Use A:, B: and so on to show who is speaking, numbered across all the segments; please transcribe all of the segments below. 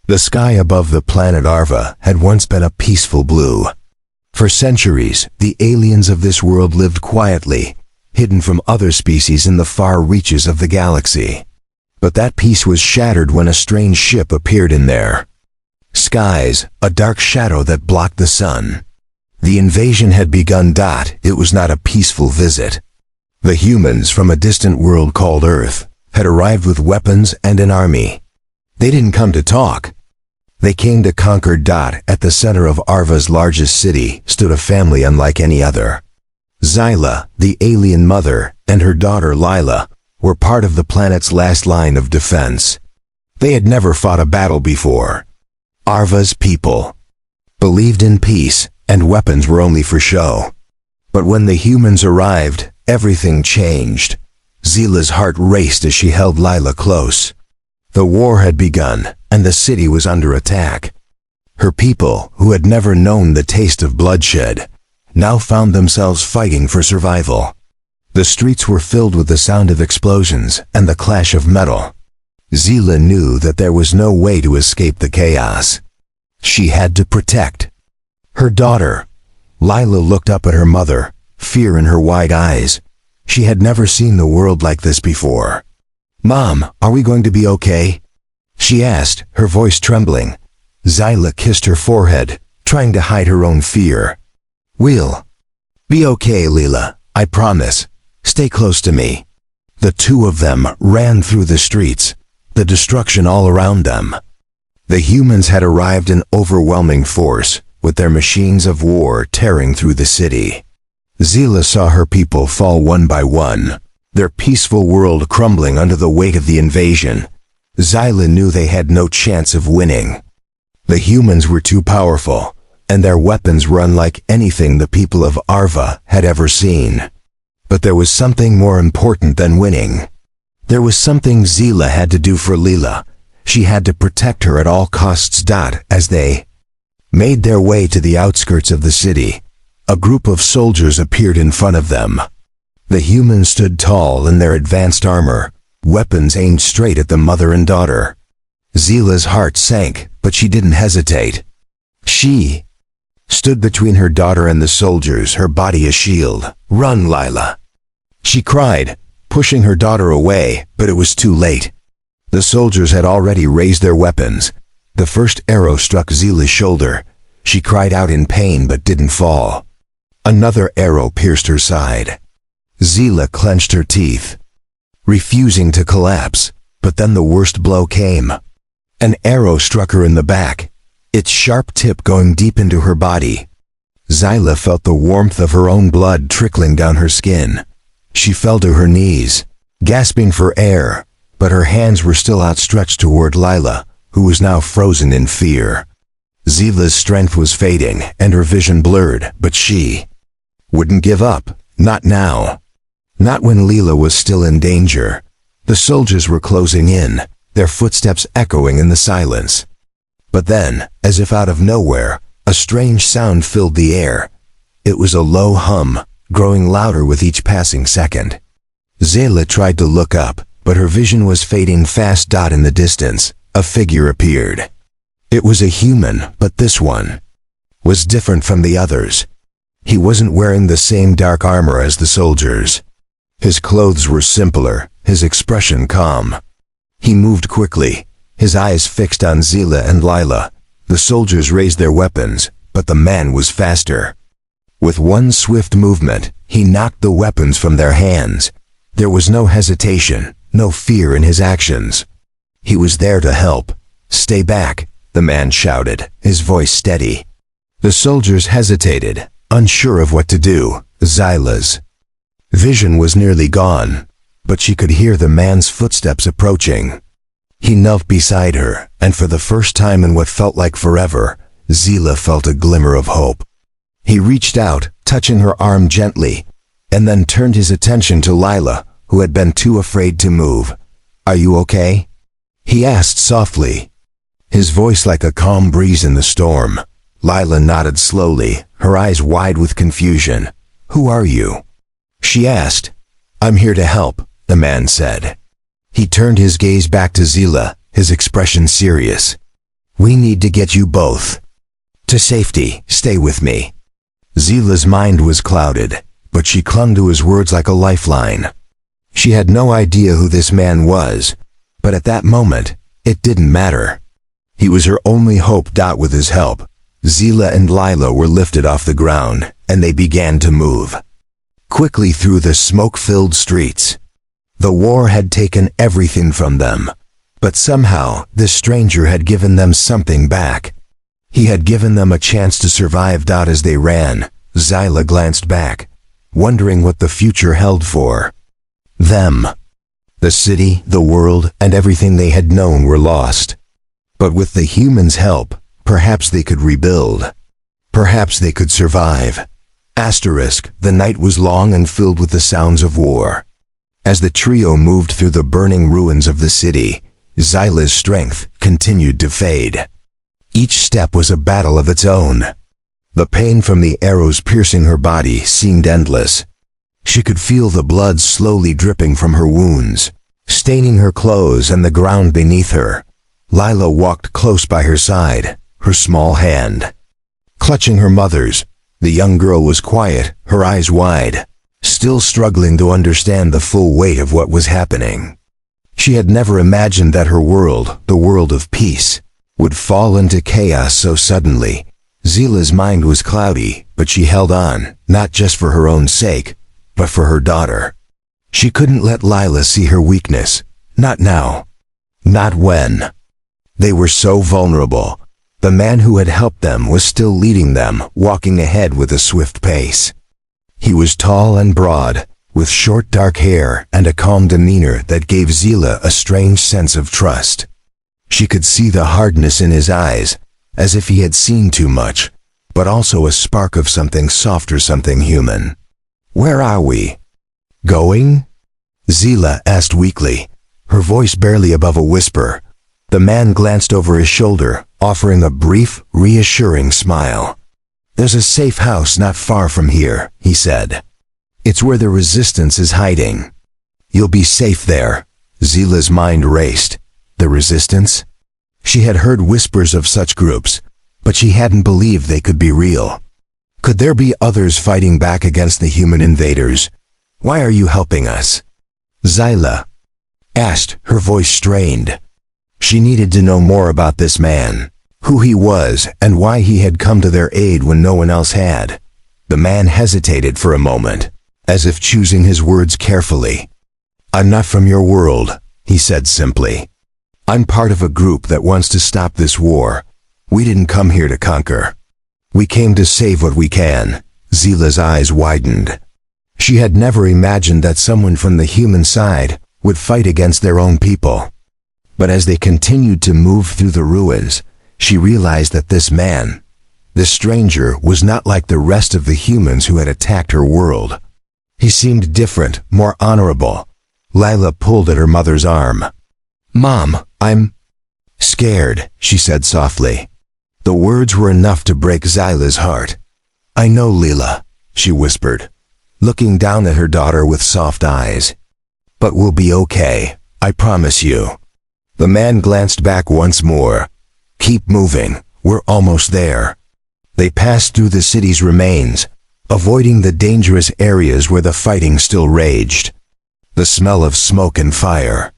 A: The sky above the planet Arva had once been a peaceful blue. For centuries, the aliens of this world lived quietly, hidden from other species in the far reaches of the galaxy. But that peace was shattered when a strange ship appeared in their skies, a dark shadow that blocked the sun. The invasion had begun. It was not a peaceful visit. The humans from a distant world called Earth had arrived with weapons and an army. They didn't come to talk. They came to conquer. At the center of Arva's largest city stood a family unlike any other. Zyla, the alien mother, and her daughter Lila were part of the planet's last line of defense. They had never fought a battle before. Arva's people believed in peace, and weapons were only for show. But when the humans arrived, everything changed. Zyla's heart raced as she held Lila close. The war had begun, and the city was under attack. Her people, who had never known the taste of bloodshed, now found themselves fighting for survival. The streets were filled with the sound of explosions and the clash of metal. Zyla knew that there was no way to escape the chaos. She had to protect her daughter. Lila looked up at her mother, fear in her wide eyes. She had never seen the world like this before. "Mom, are we going to be okay?" she asked, her voice trembling. Zyla kissed her forehead, trying to hide her own fear. "We'll be okay, Lila, I promise. Stay close to me." The two of them ran through the streets, the destruction all around them. The humans had arrived in overwhelming force, with their machines of war tearing through the city. Zyla saw her people fall one by one, their peaceful world crumbling under the weight of the invasion. Zyla knew they had no chance of winning. The humans were too powerful, and their weapons were unlike anything the people of Arva had ever seen. But there was something more important than winning. There was something Zyla had to do for Lila. She had to protect her at all costs. As they made their way to the outskirts of the city, a group of soldiers appeared in front of them. The humans stood tall in their advanced armor, weapons aimed straight at the mother and daughter. Zyla's heart sank, but she didn't hesitate. She stood between her daughter and the soldiers, her body a shield. "Run, Lila!" she cried, pushing her daughter away, but it was too late. The soldiers had already raised their weapons. The first arrow struck Zyla's shoulder. She cried out in pain but didn't fall. Another arrow pierced her side. Zyla clenched her teeth, refusing to collapse, but then the worst blow came. An arrow struck her in the back, its sharp tip going deep into her body. Zyla felt the warmth of her own blood trickling down her skin. She fell to her knees, gasping for air, but her hands were still outstretched toward Lila, who was now frozen in fear. Zyla's strength was fading, and her vision blurred, but she wouldn't give up, not now. Not when Lila was still in danger. The soldiers were closing in, their footsteps echoing in the silence. But then, as if out of nowhere, a strange sound filled the air. It was a low hum, growing louder with each passing second. Zyla tried to look up, but her vision was fading fast. In the distance, a figure appeared. It was a human, but this one was different from the others. He wasn't wearing the same dark armor as the soldiers. His clothes were simpler, his expression calm. He moved quickly, his eyes fixed on Zyla and Lila. The soldiers raised their weapons, but the man was faster. With one swift movement, he knocked the weapons from their hands. There was no hesitation, no fear in his actions. He was there to help. "Stay back," the man shouted, his voice steady. The soldiers hesitated, unsure of what to do. Zyla's vision was nearly gone, but she could hear the man's footsteps approaching. He knelt beside her, and for the first time in what felt like forever, Zyla felt a glimmer of hope. He reached out, touching her arm gently, and then turned his attention to Lila, who had been too afraid to move. "Are you okay?" he asked softly, his voice like a calm breeze in the storm. Lila nodded slowly, her eyes wide with confusion. "Who are you?" she asked. "I'm here to help," the man said. He turned his gaze back to Zyla, his expression serious. We need to get you both to safety. Stay with me. Zila's mind was clouded, but she clung to his words like a lifeline. She had no idea who this man was, but at that moment, it didn't matter. He was her only hope. With his help, Zila and Lila were lifted off the ground, and they began to move quickly through the smoke-filled streets. The war had taken everything from them, but somehow this stranger had given them something back. He had given them a chance to survive. As they ran, Zila glanced back, wondering what the future held for them. The city, the world, and everything they had known were lost. But with the humans' help, perhaps they could rebuild. Perhaps they could survive. The night was long and filled with the sounds of war. As the trio moved through the burning ruins of the city, Zila's strength continued to fade. Each step was a battle of its own. The pain from the arrows piercing her body seemed endless. She could feel the blood slowly dripping from her wounds, staining her clothes and the ground beneath her. Lila walked close by her side, her small hand clutching her mother's. The young girl was quiet, her eyes wide, still struggling to understand the full weight of what was happening. She had never imagined that her world, the world of peace, would fall into chaos so suddenly. Zila's mind was cloudy, but she held on, not just for her own sake, but for her daughter. She couldn't let Lila see her weakness. Not now. Not when. They were so vulnerable. The man who had helped them was still leading them, walking ahead with a swift pace. He was tall and broad, with short dark hair and a calm demeanor that gave Zila a strange sense of trust. She could see the hardness in his eyes, as if he had seen too much, but also a spark of something softer, something human. "Where are we going?" Zila asked weakly, her voice barely above a whisper. The man glanced over his shoulder, offering a brief, reassuring smile. "There's a safe house not far from here," he said. "It's where the resistance is hiding. You'll be safe there." Zila's mind raced. The resistance? She had heard whispers of such groups, but she hadn't believed they could be real. Could there be others fighting back against the human invaders? "Why are you helping us?" Zila asked, her voice strained. She needed to know more about this man, who he was and why he had come to their aid when no one else had. The man hesitated for a moment, as if choosing his words carefully. "I'm not from your world," he said simply. "I'm part of a group that wants to stop this war. We didn't come here to conquer. We came to save what we can." Zila's eyes widened. She had never imagined that someone from the human side would fight against their own people. But as they continued to move through the ruins, she realized that this man, this stranger, was not like the rest of the humans who had attacked her world. He seemed different, more honorable. Lila pulled at her mother's arm. "Mom, I'm scared," she said softly. The words were enough to break Zila's heart. "I know, Lila," she whispered, looking down at her daughter with soft eyes. "But we'll be okay, I promise you." The man glanced back once more. "Keep moving, we're almost there." They passed through the city's remains, avoiding the dangerous areas where the fighting still raged. The smell of smoke and fire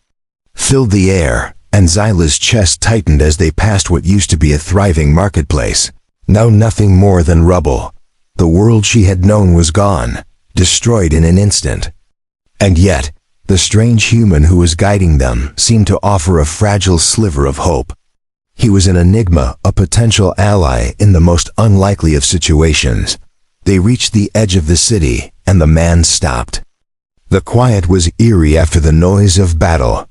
A: filled the air, and Zila's chest tightened as they passed what used to be a thriving marketplace. Now nothing more than rubble. The world she had known was gone, destroyed in an instant. And yet, the strange human who was guiding them seemed to offer a fragile sliver of hope. He was an enigma, a potential ally in the most unlikely of situations. They reached the edge of the city, and the man stopped. The quiet was eerie after the noise of battle.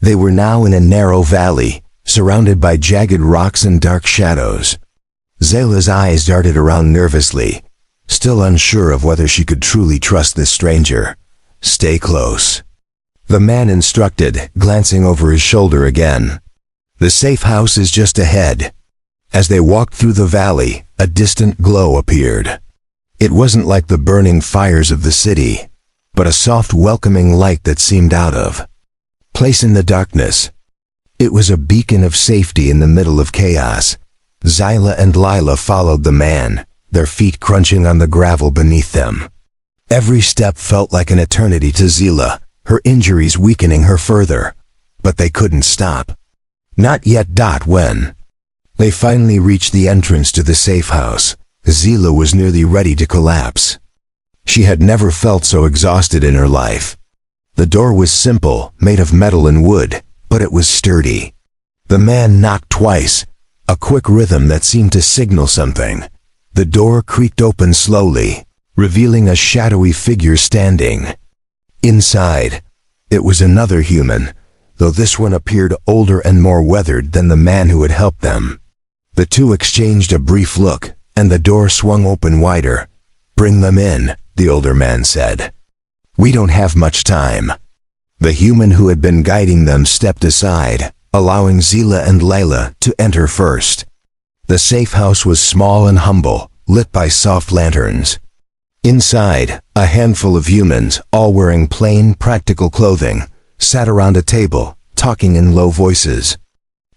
A: They were now in a narrow valley, surrounded by jagged rocks and dark shadows. Zila's eyes darted around nervously, still unsure of whether she could truly trust this stranger. "Stay close," the man instructed, glancing over his shoulder again. "The safe house is just ahead." As they walked through the valley, a distant glow appeared. It wasn't like the burning fires of the city, but a soft, welcoming light that seemed out of place in the darkness. It was a beacon of safety in the middle of chaos. Zyla and Lila followed the man, their feet crunching on the gravel beneath them. Every step felt like an eternity to Zyla, her injuries weakening her further. But they couldn't stop. Not yet. When they finally reached the entrance to the safe house, Zyla was nearly ready to collapse. She had never felt so exhausted in her life. The door was simple, made of metal and wood, but it was sturdy. The man knocked twice, a quick rhythm that seemed to signal something. The door creaked open slowly, revealing a shadowy figure standing. Inside, it was another human, though this one appeared older and more weathered than the man who had helped them. The two exchanged a brief look, and the door swung open wider. "Bring them in," the older man said. "We don't have much time." The human who had been guiding them stepped aside, allowing Zyla and Lila to enter first. The safe house was small and humble, lit by soft lanterns. Inside, a handful of humans, all wearing plain, practical clothing, sat around a table, talking in low voices.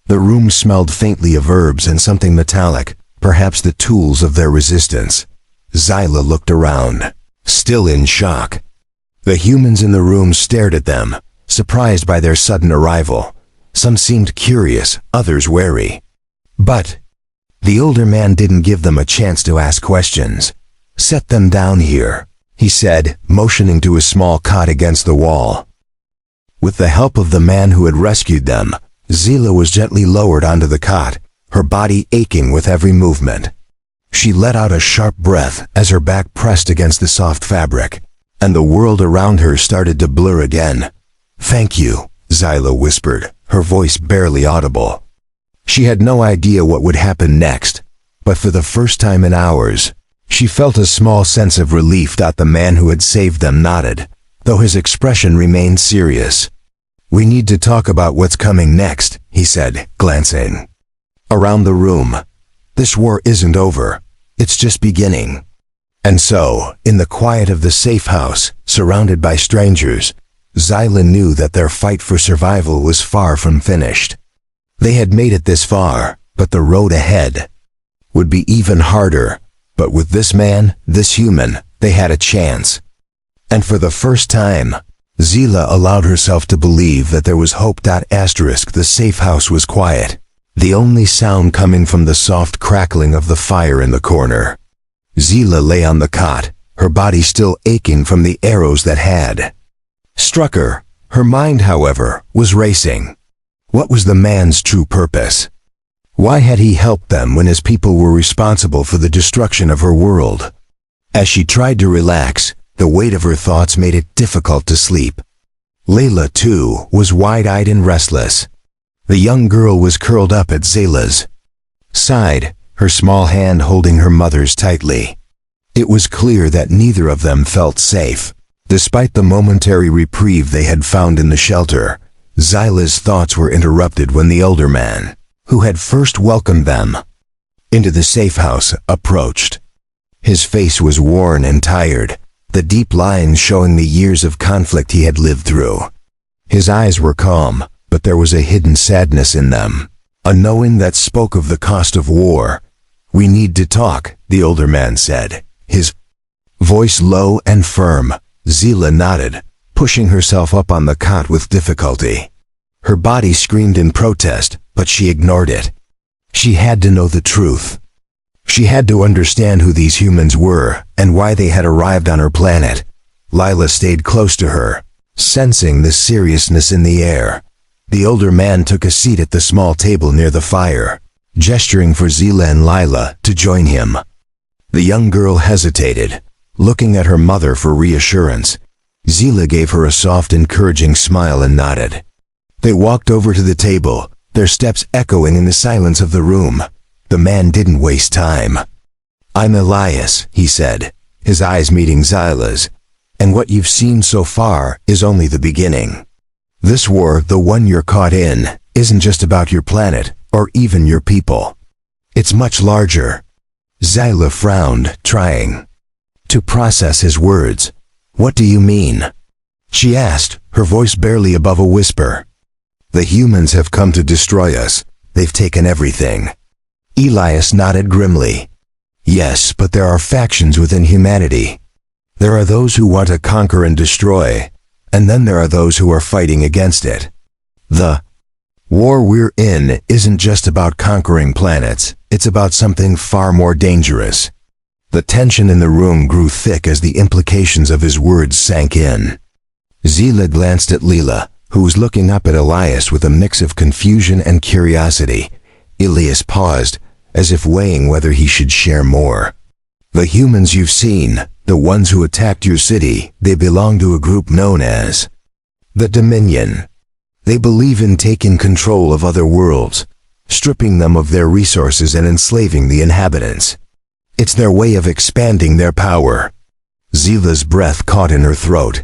A: The room smelled faintly of herbs and something metallic, perhaps the tools of their resistance. Zyla looked around, still in shock. The humans in the room stared at them, surprised by their sudden arrival. Some seemed curious, others wary. But the older man didn't give them a chance to ask questions. "Set them down here," he said, motioning to a small cot against the wall. With the help of the man who had rescued them, Zyla was gently lowered onto the cot, her body aching with every movement. She let out a sharp breath as her back pressed against the soft fabric, and the world around her started to blur again. "Thank you," Zyla whispered, her voice barely audible. She had no idea what would happen next, but for the first time in hours, she felt a small sense of relief that the man who had saved them nodded, though his expression remained serious. "We need to talk about what's coming next," he said, glancing around the room. "This war isn't over. It's just beginning." And so, in the quiet of the safe house, surrounded by strangers, Zyla knew that their fight for survival was far from finished. They had made it this far, but the road ahead would be even harder. But with this man, this human, they had a chance. And for the first time, Zyla allowed herself to believe that there was hope. The safe house was quiet, the only sound coming from the soft crackling of the fire in the corner. Zyla lay on the cot, her body still aching from the arrows that had struck her. Her mind, however, was racing. What was the man's true purpose? Why had he helped them when his people were responsible for the destruction of her world? As she tried to relax, the weight of her thoughts made it difficult to sleep. Layla, too, was wide-eyed and restless. The young girl was curled up at Zyla's side, her small hand holding her mother's tightly. It was clear that neither of them felt safe. Despite the momentary reprieve they had found in the shelter, Zyla's thoughts were interrupted when the older man, who had first welcomed them into the safe house, approached. His face was worn and tired, the deep lines showing the years of conflict he had lived through. His eyes were calm, but there was a hidden sadness in them, a knowing that spoke of the cost of war. "We need to talk," the older man said, his voice low and firm. Zyla nodded, pushing herself up on the cot with difficulty. Her body screamed in protest, but she ignored it. She had to know the truth. She had to understand who these humans were and why they had arrived on her planet. Lila stayed close to her, sensing the seriousness in the air. The older man took a seat at the small table near the fire, gesturing for Zyla and Lila to join him. The young girl hesitated, looking at her mother for reassurance. Zyla gave her a soft, encouraging smile and nodded. They walked over to the table, their steps echoing in the silence of the room. The man didn't waste time. "I'm Elias," he said, his eyes meeting Zyla's, "and what you've seen so far is only the beginning. This war, the one you're caught in, isn't just about your planet, or even your people. It's much larger." Zyla frowned, trying to process his words. "What do you mean?" she asked, her voice barely above a whisper. The humans have come to destroy us. They've taken everything. Elias nodded grimly. Yes, but there are factions within humanity. There are those who want to conquer and destroy, and then there are those who are fighting against it. The war we're in isn't just about conquering planets, it's about something far more dangerous. The tension in the room grew thick as the implications of his words sank in. Zila glanced at Leela, who was looking up at Elias with a mix of confusion and curiosity. Elias paused, as if weighing whether he should share more. The humans you've seen, the ones who attacked your city, they belong to a group known as the Dominion. They believe in taking control of other worlds, stripping them of their resources and enslaving the inhabitants. It's their way of expanding their power. Zila's breath caught in her throat.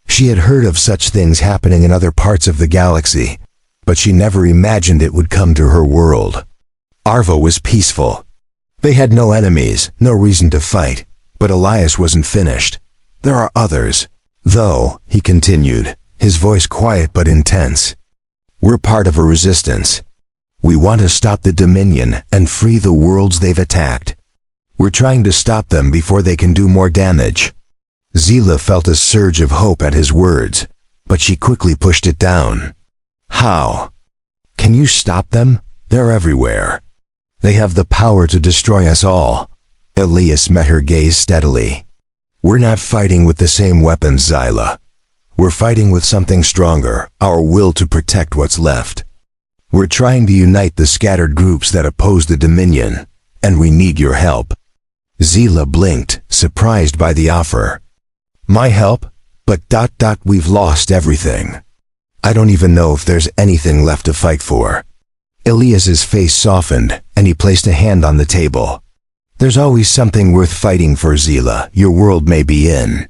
A: She had heard of such things happening in other parts of the galaxy, but she never imagined it would come to her world. Arva was peaceful. They had no enemies, no reason to fight, but Elias wasn't finished. There are others, though, he continued, his voice quiet but intense. We're part of a resistance. We want to stop the Dominion and free the worlds they've attacked. We're trying to stop them before they can do more damage. Zila felt a surge of hope at his words, but she quickly pushed it down. How? Can you stop them? They're everywhere. They have the power to destroy us all. Elias met her gaze steadily. We're not fighting with the same weapons, Zila. We're fighting with something stronger, our will to protect what's left. We're trying to unite the scattered groups that oppose the Dominion, and we need your help. Zila blinked, surprised by the offer. My help? But we've lost everything. I don't even know if there's anything left to fight for. Elias's face softened, and he placed a hand on the table. There's always something worth fighting for, Zila. Your world may be in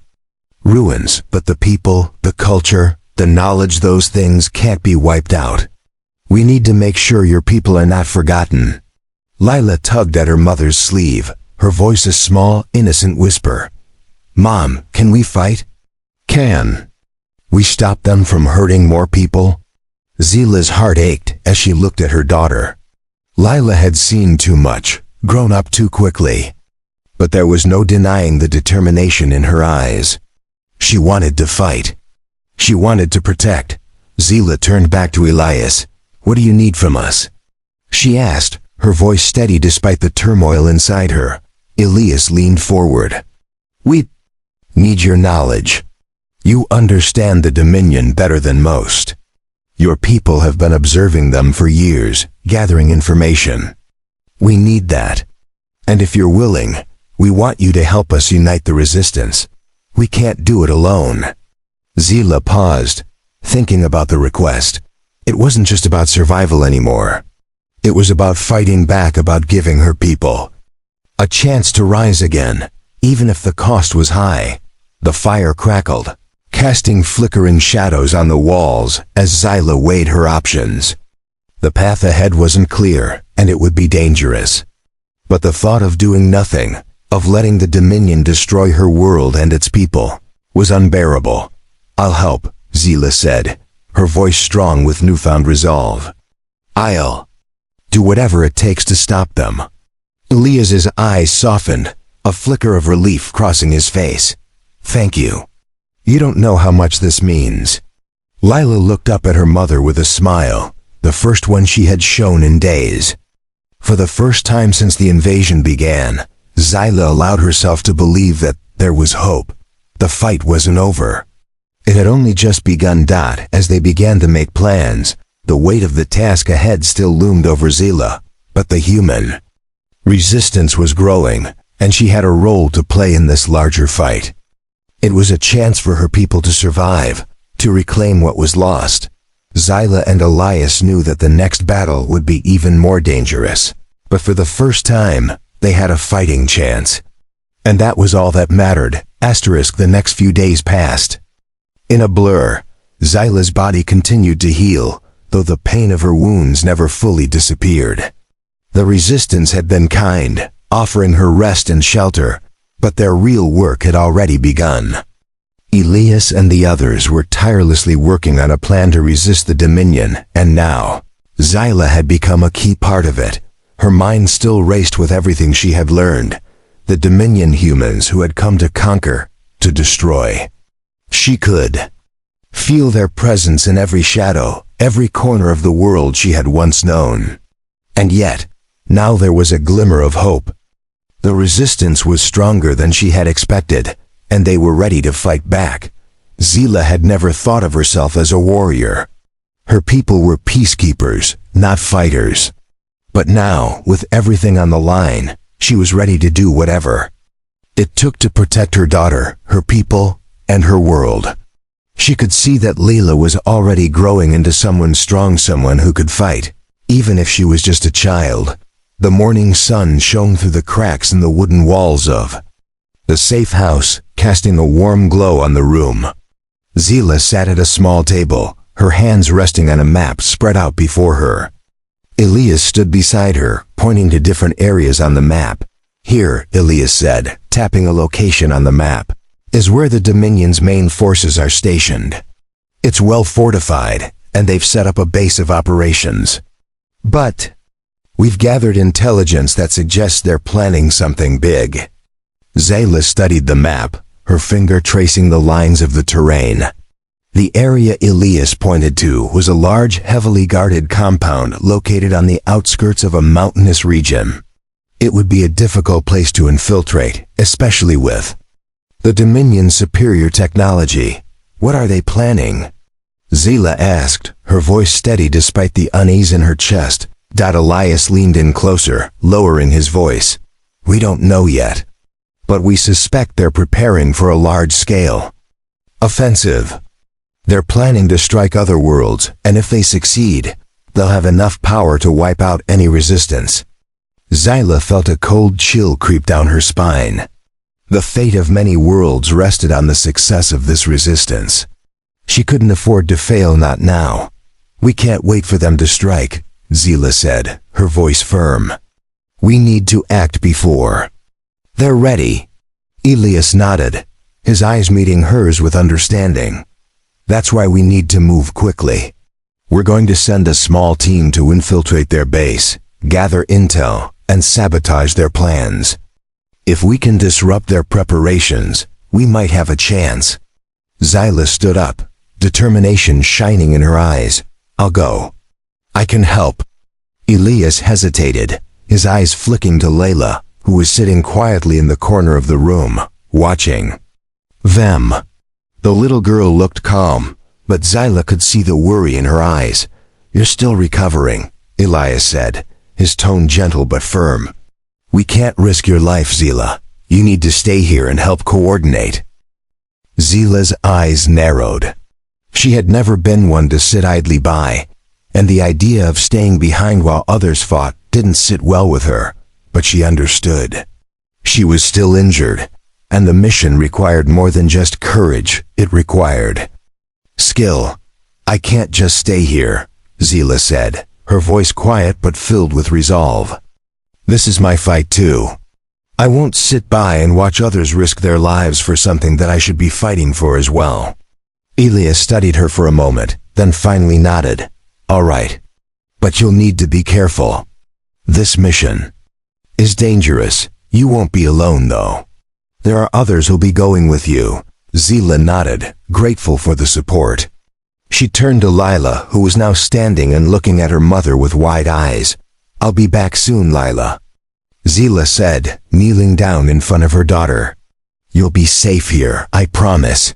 A: ruins, but the people, the culture, the knowledge, those things can't be wiped out. We need to make sure your people are not forgotten. Lila tugged at her mother's sleeve, her voice a small, innocent whisper. Mom, can we fight? Can we stop them from hurting more people? Zila's heart ached as she looked at her daughter. Lila had seen too much, grown up too quickly. But there was no denying the determination in her eyes. She wanted to fight. She wanted to protect. Zila turned back to Elias. What do you need from us? She asked, her voice steady despite the turmoil inside her. Elias leaned forward. We need your knowledge. You understand the Dominion better than most. Your people have been observing them for years, gathering information. We need that. And if you're willing, we want you to help us unite the resistance. We can't do it alone. Zila paused, thinking about the request. It wasn't just about survival anymore. It was about fighting back, about giving her people a chance to rise again, even if the cost was high. The fire crackled, casting flickering shadows on the walls as Zila weighed her options. The path ahead wasn't clear, and it would be dangerous. But the thought of doing nothing, of letting the Dominion destroy her world and its people, was unbearable. I'll help, Zila said, her voice strong with newfound resolve. I'll do whatever it takes to stop them. Elias's eyes softened, a flicker of relief crossing his face. Thank you. You don't know how much this means. Lila looked up at her mother with a smile, the first one she had shown in days. For the first time since the invasion began, Zila allowed herself to believe that there was hope. The fight wasn't over. It had only just begun. As they began to make plans, the weight of the task ahead still loomed over Zila, but the human resistance was growing, and she had a role to play in this larger fight. It was a chance for her people to survive, to reclaim what was lost. Zila and Elias knew that the next battle would be even more dangerous, but for the first time, they had a fighting chance. And that was all that mattered. The next few days passed. In a blur, Zila's body continued to heal, though the pain of her wounds never fully disappeared. The resistance had been kind, offering her rest and shelter, but their real work had already begun. Elias and the others were tirelessly working on a plan to resist the Dominion, and now, Zyla had become a key part of it. Her mind still raced with everything she had learned. The Dominion humans who had come to conquer, to destroy. She could feel their presence in every shadow, every corner of the world she had once known. And yet, now there was a glimmer of hope. The resistance was stronger than she had expected, and they were ready to fight back. Zyla had never thought of herself as a warrior. Her people were peacekeepers, not fighters. But now, with everything on the line, she was ready to do whatever it took to protect her daughter, her people, and her world. She could see that Leela was already growing into someone strong, someone who could fight, even if she was just a child. The morning sun shone through the cracks in the wooden walls of the safe house, casting a warm glow on the room. Zyla sat at a small table, her hands resting on a map spread out before her. Elias stood beside her, pointing to different areas on the map. Here, Elias said, tapping a location on the map, is where the Dominion's main forces are stationed. It's well fortified, and they've set up a base of operations. But we've gathered intelligence that suggests they're planning something big. Zyla studied the map, her finger tracing the lines of the terrain. The area Elias pointed to was a large, heavily guarded compound located on the outskirts of a mountainous region. It would be a difficult place to infiltrate, especially with the Dominion's superior technology. What are they planning? Zyla asked, her voice steady despite the unease in her chest. Elias leaned in closer, lowering his voice. We don't know yet, but we suspect they're preparing for a large-scale offensive. They're planning to strike other worlds, and if they succeed, they'll have enough power to wipe out any resistance. Zyla felt a cold chill creep down her spine. The fate of many worlds rested on the success of this resistance. She couldn't afford to fail, not now. We can't wait for them to strike, Zyla said, her voice firm. We need to act before they're ready. Elias nodded, his eyes meeting hers with understanding. That's why we need to move quickly. We're going to send a small team to infiltrate their base, gather intel, and sabotage their plans. If we can disrupt their preparations, we might have a chance. Zyla stood up, determination shining in her eyes. I'll go. I can help. Elias hesitated, his eyes flicking to Layla, who was sitting quietly in the corner of the room, watching them. The little girl looked calm, but Zyla could see the worry in her eyes. You're still recovering, Elias said, his tone gentle but firm. We can't risk your life, Zyla. You need to stay here and help coordinate. Zyla's eyes narrowed. She had never been one to sit idly by, and the idea of staying behind while others fought didn't sit well with her, but she understood. She was still injured, and the mission required more than just courage, it required skill. I can't just stay here, Zyla said, her voice quiet but filled with resolve. This is my fight too. I won't sit by and watch others risk their lives for something that I should be fighting for as well. Elias studied her for a moment, then finally nodded. All right. But you'll need to be careful. This mission is dangerous. You won't be alone though. There are others who'll be going with you. Zyla nodded, grateful for the support. She turned to Lila, who was now standing and looking at her mother with wide eyes. I'll be back soon, Lila, Zyla said, kneeling down in front of her daughter. You'll be safe here, I promise.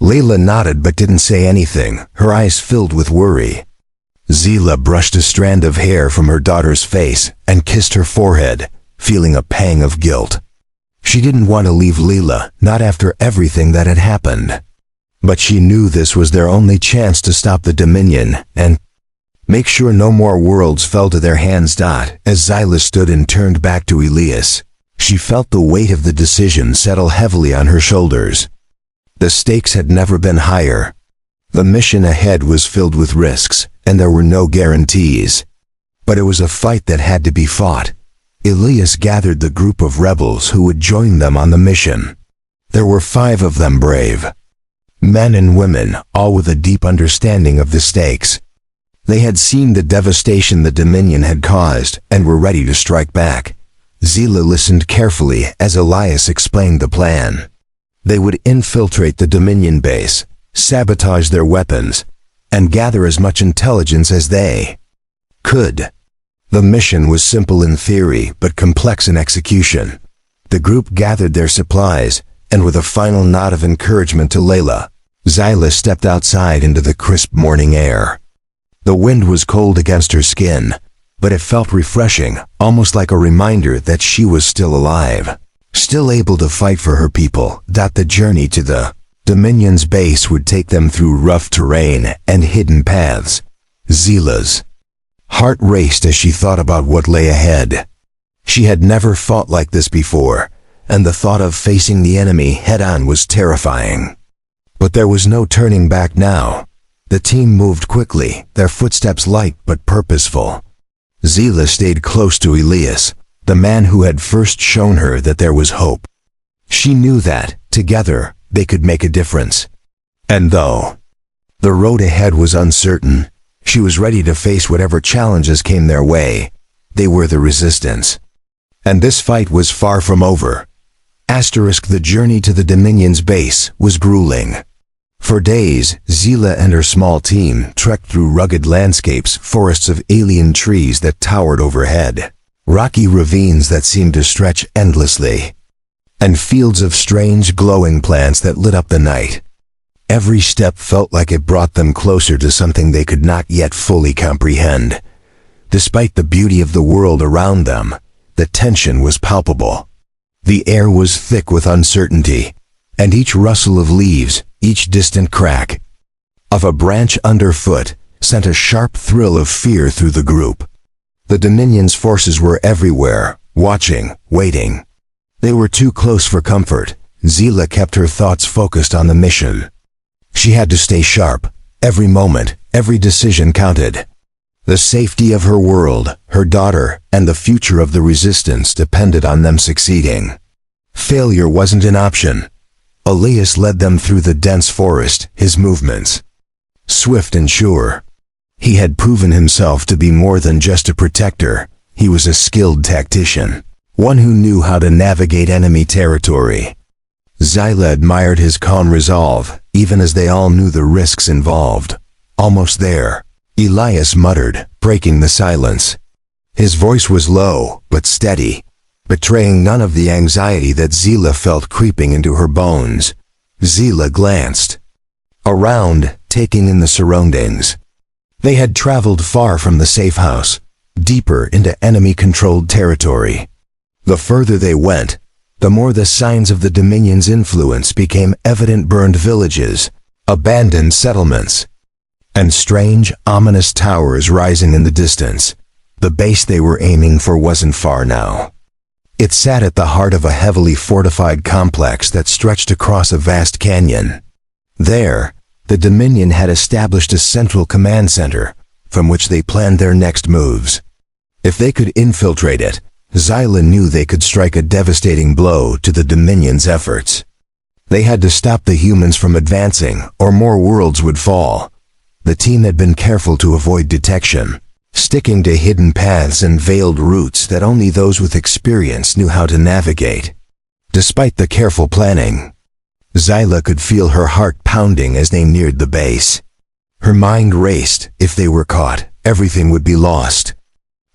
A: Layla nodded but didn't say anything, her eyes filled with worry. Zyla brushed a strand of hair from her daughter's face and kissed her forehead, feeling a pang of guilt. She didn't want to leave Leela, not after everything that had happened. But she knew this was their only chance to stop the Dominion and make sure no more worlds fell to their hands. As Zyla stood and turned back to Elias, she felt the weight of the decision settle heavily on her shoulders. The stakes had never been higher. The mission ahead was filled with risks, and there were no guarantees. But it was a fight that had to be fought. Elias gathered the group of rebels who would join them on the mission. There were 5 of them, brave, Men and women, all with a deep understanding of the stakes. They had seen the devastation the Dominion had caused and were ready to strike back. Zila listened carefully as Elias explained the plan. They would infiltrate the Dominion base, sabotage their weapons, and gather as much intelligence as they could. The mission was simple in theory, but complex in execution. The group gathered their supplies, and with a final nod of encouragement to Layla, Zila stepped outside into the crisp morning air. The wind was cold against her skin, but it felt refreshing, almost like a reminder that she was still alive, still able to fight for her people. That the journey to the Dominion's base would take them through rough terrain and hidden paths. Zila's heart raced as she thought about what lay ahead. She had never fought like this before, and the thought of facing the enemy head-on was terrifying. But there was no turning back now. The team moved quickly, their footsteps light but purposeful. Zila stayed close to Elias, the man who had first shown her that there was hope. She knew that, together, they could make a difference. And though the road ahead was uncertain, she was ready to face whatever challenges came their way. They were the resistance. And this fight was far from over. The journey to the Dominion's base was grueling. For days, Zila and her small team trekked through rugged landscapes, forests of alien trees that towered overhead, rocky ravines that seemed to stretch endlessly, and fields of strange glowing plants that lit up the night. Every step felt like it brought them closer to something they could not yet fully comprehend. Despite the beauty of the world around them, the tension was palpable. The air was thick with uncertainty, and each rustle of leaves, each distant crack of a branch underfoot, sent a sharp thrill of fear through the group. The Dominion's forces were everywhere, watching, waiting. They were too close for comfort. Zila kept her thoughts focused on the mission. She had to stay sharp. Every moment, every decision counted. The safety of her world, her daughter, and the future of the resistance depended on them succeeding. Failure wasn't an option. Elias led them through the dense forest, his movements swift and sure. He had proven himself to be more than just a protector. He was a skilled tactician, one who knew how to navigate enemy territory. Zila admired his calm resolve, even as they all knew the risks involved. Almost there, Elias muttered, breaking the silence. His voice was low, but steady, betraying none of the anxiety that Zila felt creeping into her bones. Zila glanced around, taking in the surroundings. They had traveled far from the safe house, deeper into enemy-controlled territory. The further they went, the more the signs of the Dominion's influence became evident: burned villages, abandoned settlements, and strange, ominous towers rising in the distance. The base they were aiming for wasn't far now. It sat at the heart of a heavily fortified complex that stretched across a vast canyon. There, the Dominion had established a central command center, from which they planned their next moves. If they could infiltrate it, Zila knew they could strike a devastating blow to the Dominion's efforts. They had to stop the humans from advancing, or more worlds would fall. The team had been careful to avoid detection, sticking to hidden paths and veiled routes that only those with experience knew how to navigate. Despite the careful planning, Zila could feel her heart pounding as they neared the base. Her mind raced. If they were caught, everything would be lost.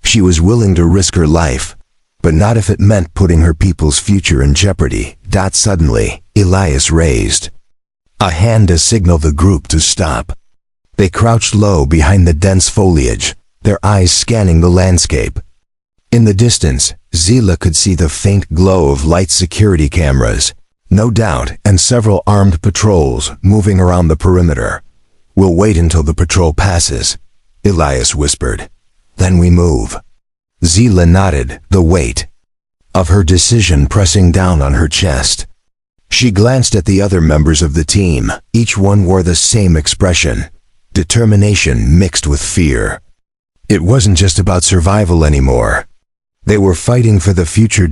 A: She was willing to risk her life, but not if it meant putting her people's future in jeopardy. Suddenly, Elias raised a hand to signal the group to stop. They crouched low behind the dense foliage, their eyes scanning the landscape. In the distance, Zila could see the faint glow of light security cameras, no doubt, and several armed patrols moving around the perimeter. "We'll wait until the patrol passes," Elias whispered. "Then we move." Zila nodded, the weight of her decision pressing down on her chest. She glanced at the other members of the team. Each one wore the same expression, determination mixed with fear. It wasn't just about survival anymore. They were fighting for the future.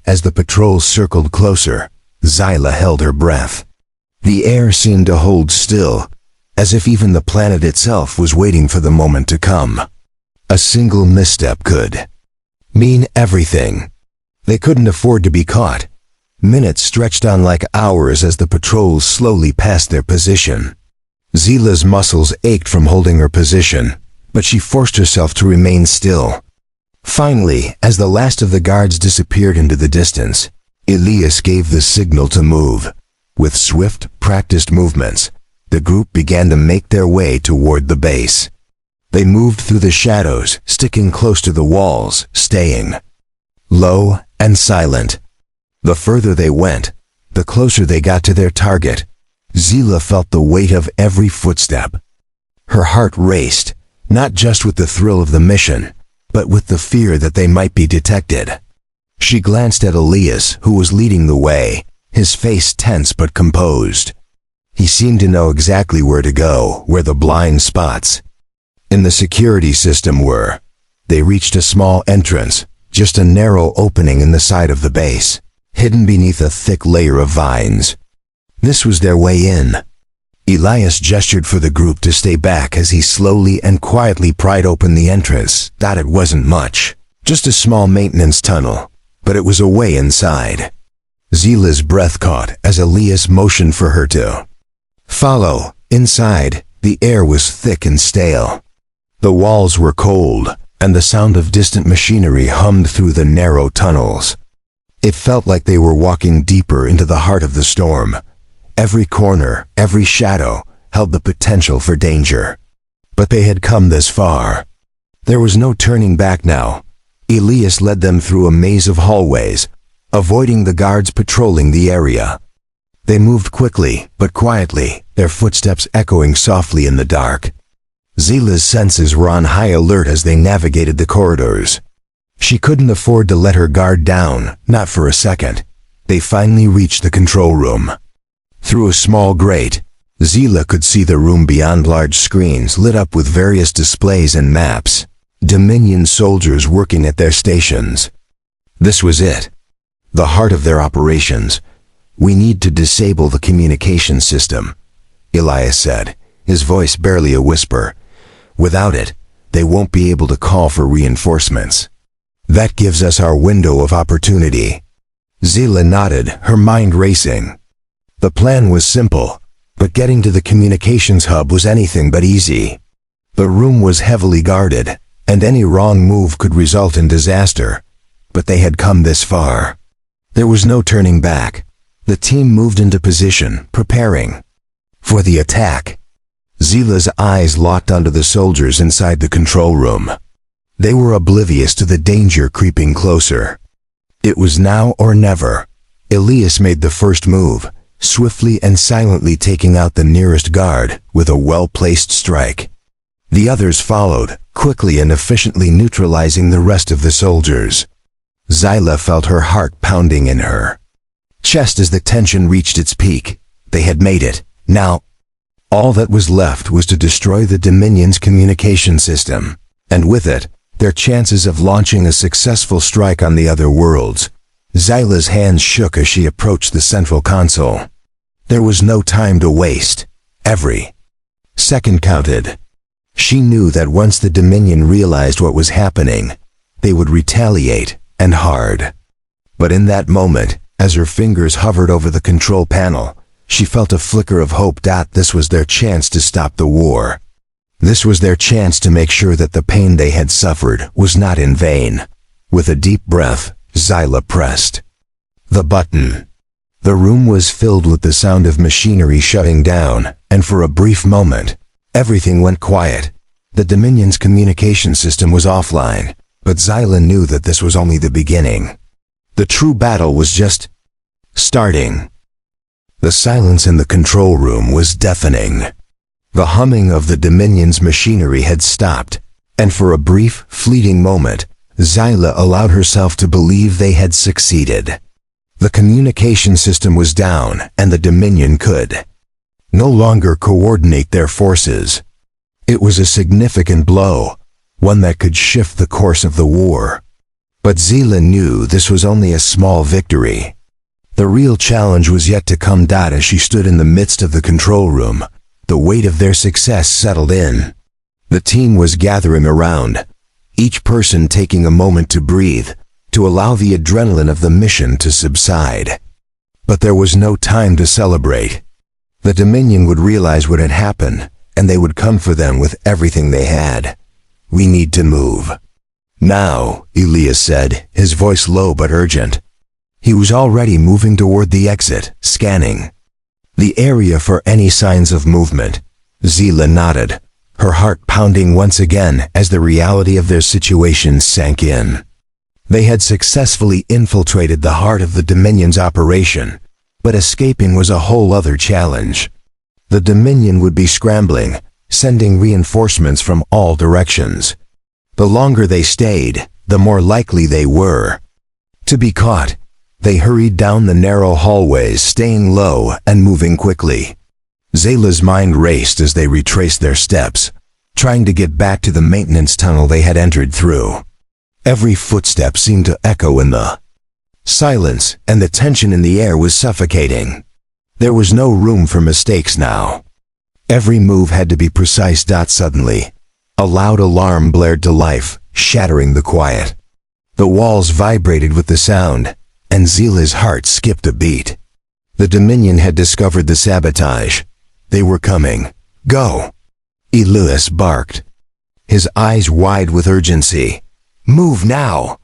A: As the patrols circled closer, Zila held her breath. The air seemed to hold still, as if even the planet itself was waiting for the moment to come. A single misstep could mean everything. They couldn't afford to be caught. Minutes stretched on like hours as the patrols slowly passed their position. Zila's muscles ached from holding her position, but she forced herself to remain still. Finally, as the last of the guards disappeared into the distance, Elias gave the signal to move. With swift, practiced movements, the group began to make their way toward the base. They moved through the shadows, sticking close to the walls, staying low and silent. The further they went, the closer they got to their target. Zila felt the weight of every footstep. Her heart raced, not just with the thrill of the mission, but with the fear that they might be detected. She glanced at Elias, who was leading the way, his face tense but composed. He seemed to know exactly where to go, where the blind spots in the security system were. They reached a small entrance, just a narrow opening in the side of the base, hidden beneath a thick layer of vines. This was their way in. Elias gestured for the group to stay back as he slowly and quietly pried open the entrance. Thought it wasn't much, just a small maintenance tunnel, but it was a way inside. Zila's breath caught as Elias motioned for her to follow. Inside, the air was thick and stale. The walls were cold, and the sound of distant machinery hummed through the narrow tunnels. It felt like they were walking deeper into the heart of the storm. Every corner, every shadow, held the potential for danger. But they had come this far. There was no turning back now. Elias led them through a maze of hallways, avoiding the guards patrolling the area. They moved quickly, but quietly, their footsteps echoing softly in the dark. Zila's senses were on high alert as they navigated the corridors. She couldn't afford to let her guard down, not for a second. They finally reached the control room. Through a small grate, Zila could see the room beyond large screens lit up with various displays and maps. Dominion soldiers working at their stations. This was it. The heart of their operations. "We need to disable the communication system," Elias said, his voice barely a whisper. "Without it, they won't be able to call for reinforcements. That gives us our window of opportunity." Zila nodded, her mind racing. The plan was simple, but getting to the communications hub was anything but easy. The room was heavily guarded, and any wrong move could result in disaster. But they had come this far. There was no turning back. The team moved into position, preparing for the attack. Zila's eyes locked onto the soldiers inside the control room. They were oblivious to the danger creeping closer. It was now or never. Elias made the first move, swiftly and silently taking out the nearest guard with a well-placed strike. The others followed, quickly and efficiently neutralizing the rest of the soldiers. Zila felt her heart pounding in her chest as the tension reached its peak. They had made it. Now, all that was left was to destroy the Dominion's communication system, and with it, their chances of launching a successful strike on the other worlds. Zila's hands shook as she approached the central console. There was no time to waste. Every second counted. She knew that once the Dominion realized what was happening, they would retaliate, and hard. But in that moment, as her fingers hovered over the control panel, she felt a flicker of hope. This was their chance to stop the war. This was their chance to make sure that the pain they had suffered was not in vain. With a deep breath, Zila pressed the button. The room was filled with the sound of machinery shutting down, and for a brief moment, everything went quiet. The Dominion's communication system was offline, but Zila knew that this was only the beginning. The true battle was just starting. The silence in the control room was deafening. The humming of the Dominion's machinery had stopped, and for a brief, fleeting moment, Zila allowed herself to believe they had succeeded. The communication system was down, and the Dominion could no longer coordinate their forces. It was a significant blow, one that could shift the course of the war. But Zila knew this was only a small victory. The real challenge was yet to come. As she stood in the midst of the control room, the weight of their success settled in. The team was gathering around, each person taking a moment to breathe, to allow the adrenaline of the mission to subside. But there was no time to celebrate. The Dominion would realize what had happened, and they would come for them with everything they had. "We need to move." "Now," Elias said, his voice low but urgent. He was already moving toward the exit, scanning the area for any signs of movement. Zila nodded, her heart pounding once again as the reality of their situation sank in. They had successfully infiltrated the heart of the Dominion's operation, but escaping was a whole other challenge. The Dominion would be scrambling, sending reinforcements from all directions. The longer they stayed, the more likely they were to be caught. They hurried down the narrow hallways, staying low and moving quickly. Zayla's mind raced as they retraced their steps, trying to get back to the maintenance tunnel they had entered through. Every footstep seemed to echo in the silence, and the tension in the air was suffocating. There was no room for mistakes now. Every move had to be precise. Suddenly, a loud alarm blared to life, shattering the quiet. The walls vibrated with the sound, and Zila's heart skipped a beat. The Dominion had discovered the sabotage. They were coming. "Go!" Elias barked, his eyes wide with urgency. "Move now!"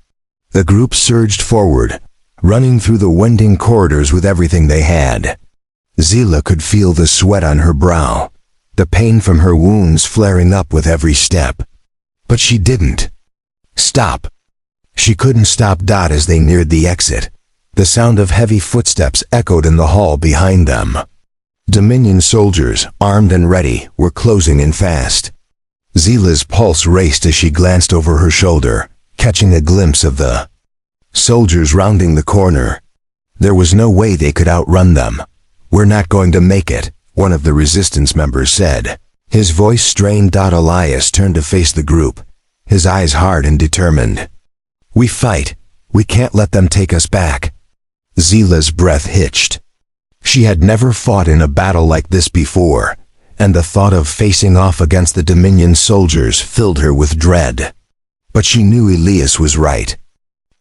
A: The group surged forward, running through the winding corridors with everything they had. Zila could feel the sweat on her brow, the pain from her wounds flaring up with every step. But she didn't stop. She couldn't stop. As they neared the exit, the sound of heavy footsteps echoed in the hall behind them. Dominion soldiers, armed and ready, were closing in fast. Zila's pulse raced as she glanced over her shoulder, catching a glimpse of the soldiers rounding the corner. There was no way they could outrun them. "We're not going to make it," one of the resistance members said. His voice strained. Elias turned to face the group, his eyes hard and determined. "We fight. We can't let them take us back." Zila's breath hitched. She had never fought in a battle like this before, and the thought of facing off against the Dominion soldiers filled her with dread. But she knew Elias was right.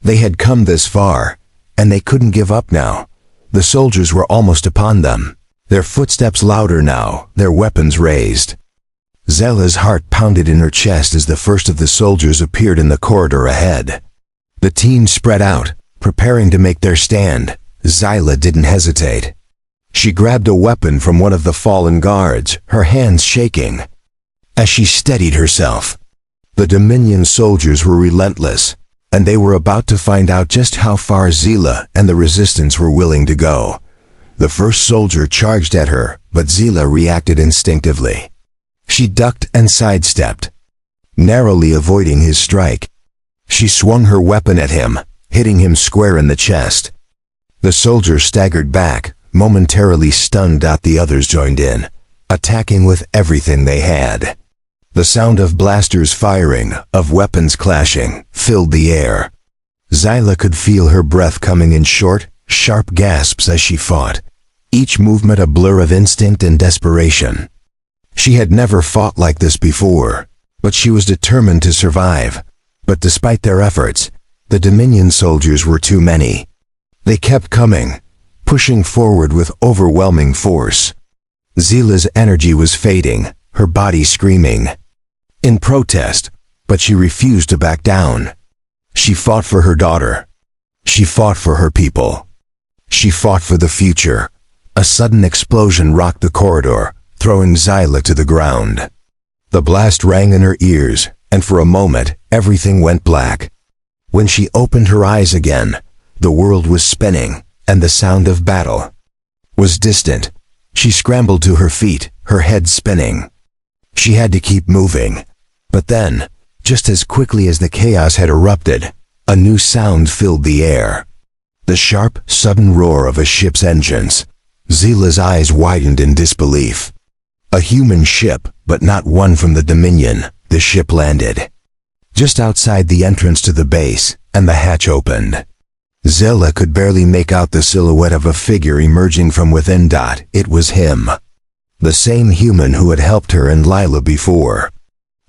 A: They had come this far, and they couldn't give up now. The soldiers were almost upon them, their footsteps louder now, their weapons raised. Zila's heart pounded in her chest as the first of the soldiers appeared in the corridor ahead. The team spread out, preparing to make their stand. Zila didn't hesitate. She grabbed a weapon from one of the fallen guards, her hands shaking. As she steadied herself, the Dominion soldiers were relentless, and they were about to find out just how far Zila and the resistance were willing to go. The first soldier charged at her, but Zila reacted instinctively. She ducked and sidestepped, narrowly avoiding his strike. She swung her weapon at him, hitting him square in the chest. The soldier staggered back, momentarily stunned. The others joined in, attacking with everything they had. The sound of blasters firing, of weapons clashing, filled the air. Zila could feel her breath coming in short, sharp gasps as she fought, each movement a blur of instinct and desperation. She had never fought like this before, but she was determined to survive. But despite their efforts, the Dominion soldiers were too many. They kept coming, pushing forward with overwhelming force. Zila's energy was fading, her body screaming in protest, but she refused to back down. She fought for her daughter. She fought for her people. She fought for the future. A sudden explosion rocked the corridor, throwing Zila to the ground. The blast rang in her ears, and for a moment, everything went black. When she opened her eyes again, the world was spinning, and the sound of battle was distant. She scrambled to her feet, her head spinning. She had to keep moving. But then, just as quickly as the chaos had erupted, a new sound filled the air. The sharp, sudden roar of a ship's engines. Zila's eyes widened in disbelief. A human ship, but not one from the Dominion. The ship landed just outside the entrance to the base, and the hatch opened. Zilla could barely make out the silhouette of a figure emerging from within. It was him. The same human who had helped her and Lila before.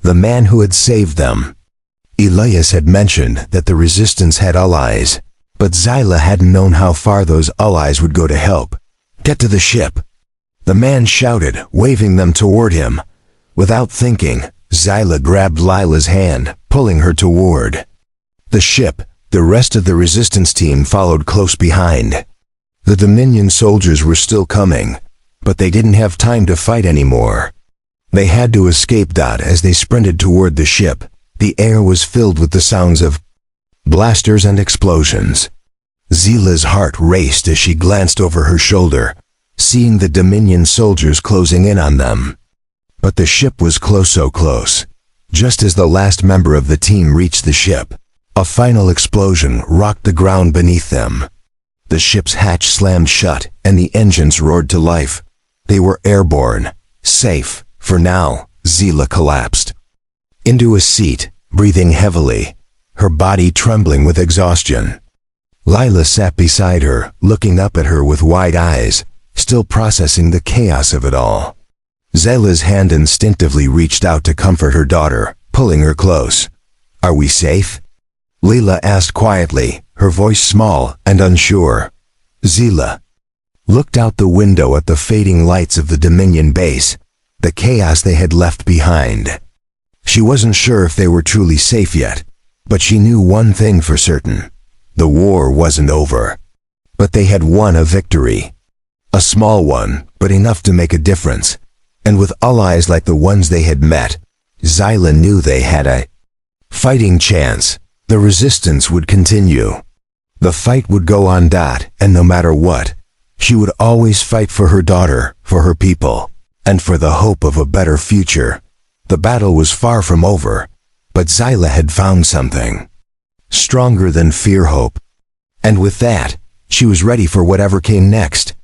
A: The man who had saved them. Elias had mentioned that the resistance had allies, but Zilla hadn't known how far those allies would go to help. "Get to the ship," the man shouted, waving them toward him. Without thinking, Zilla grabbed Lila's hand, pulling her toward the ship. The rest of the resistance team followed close behind. The Dominion soldiers were still coming, but they didn't have time to fight anymore. They had to escape. As they sprinted toward the ship, the air was filled with the sounds of blasters and explosions. Zilla's heart raced as she glanced over her shoulder, seeing the Dominion soldiers closing in on them. But the ship was close, so close. Just as the last member of the team reached the ship, a final explosion rocked the ground beneath them. The ship's hatch slammed shut and the engines roared to life. They were airborne, safe, for now. Zilla collapsed into a seat, breathing heavily, her body trembling with exhaustion. Lila sat beside her, looking up at her with wide eyes, still processing the chaos of it all. Zilla's hand instinctively reached out to comfort her daughter, pulling her close. "Are we safe?" Lila asked quietly, her voice small and unsure. Zilla looked out the window at the fading lights of the Dominion base, the chaos they had left behind. She wasn't sure if they were truly safe yet, but she knew one thing for certain. The war wasn't over. But they had won a victory. A small one, but enough to make a difference. And with allies like the ones they had met, Zilla knew they had a fighting chance. The resistance would continue. The fight would go on. And no matter what, she would always fight for her daughter, for her people, and for the hope of a better future. The battle was far from over, but Zilla had found something stronger than fear, hope. And with that, she was ready for whatever came next.